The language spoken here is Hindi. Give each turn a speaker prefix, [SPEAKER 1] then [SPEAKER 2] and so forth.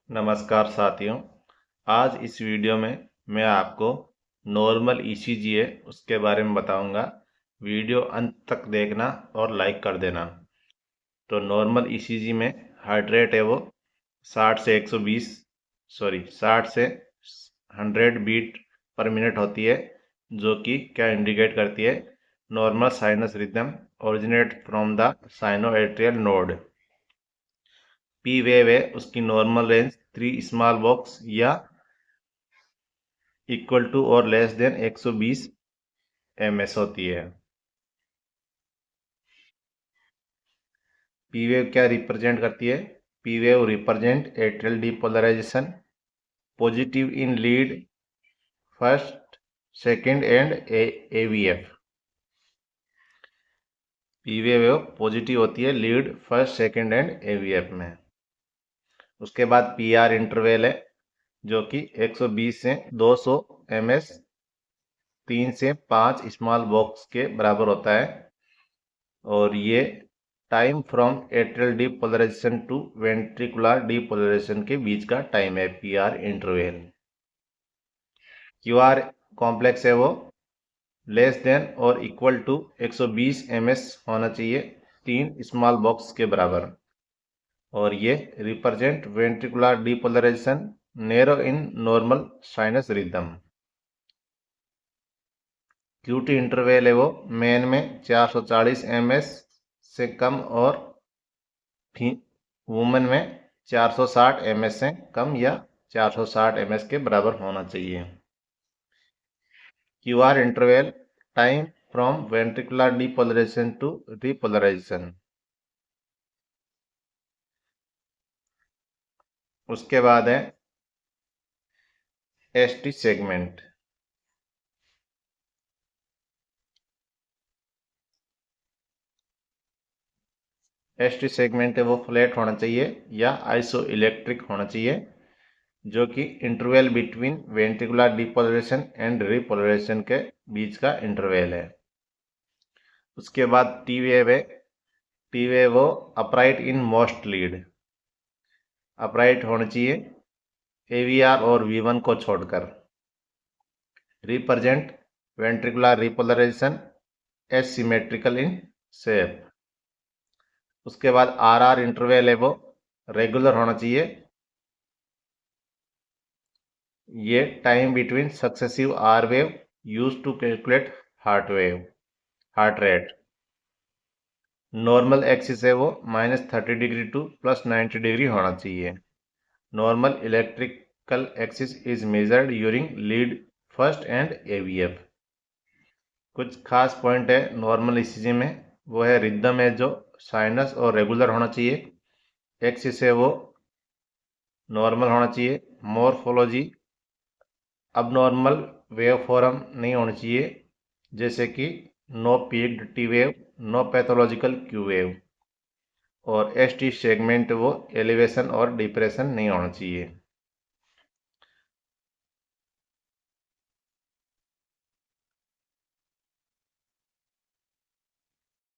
[SPEAKER 1] नमस्कार साथियों। आज इस वीडियो में मैं आपको नॉर्मल ईसीजी है उसके बारे में बताऊंगा। वीडियो अंत तक देखना और लाइक कर देना। तो नॉर्मल ईसीजी में हार्ट रेट है वो 60 से 100 बीट पर मिनट होती है, जो कि क्या इंडिकेट करती है normal sinus rhythm originate from the sinoatrial node. P wave है उसकी नॉर्मल रेंज 3 स्मॉल बॉक्स या इक्वल टू और लेस देन 120 ms होती है। पी वेव क्या रिप्रेजेंट करती है? P wave represent atrial depolarisation positive in lead first second and aVF. P wave positive होती है lead first second and aVF में। उसके बाद पी आर इंटरवल है जो कि 120 से 200 ms 3 से 5 स्मॉल बॉक्स के बराबर होता है, और ये time from atrial depolarization to ventricular depolarization के बीच का टाइम है P R interval. Q R complex है वो लेस देन और इक्वल टू 120 ms होना चाहिए 3 स्मॉल बॉक्स के बराबर, और ये represent ventricular depolarization narrow in normal sinus rhythm. QT interval है वो मेन में 440 ms से कम और वुमेन में 460 ms से कम या 460 ms के बराबर होना चाहिए। Q R interval time from ventricular depolarization to repolarization. उसके बाद है एसटी सेगमेंट। एसटी सेगमेंट है वो फ्लैट होना चाहिए या आइसो इलेक्ट्रिक होना चाहिए, जो कि interval between ventricular depolarization and repolarization के बीच का इंटरवल है। उसके बाद टी वेव है। टी वेव वो upright in most lead, upright होना चाहिए एवीआर और वी1 को छोड़कर। Represent ventricular repolarization asymmetrical in shape. उसके बाद आर आर इंटरवल है वो रेगुलर होना चाहिए। ये time between successive R wave use to calculate heart rate. Normal axis है वो -30 टू +90 होना चाहिए। Normal electrical axis is measured during lead first and AVF. कुछ खास पॉइंट है नॉर्मल ईसीजी में, वो है रिदम है जो साइनस और रेगुलर होना चाहिए। एक्सिस है वो नॉर्मल होना चाहिए। मॉर्फोलॉजी अब नॉर्मल वेव फॉर्म नहीं होनी चाहिए, जैसे कि no peaked T wave, no pathological Q wave, और एस टी सेगमेंट वो एलिवेशन और डिप्रेशन नहीं होना चाहिए।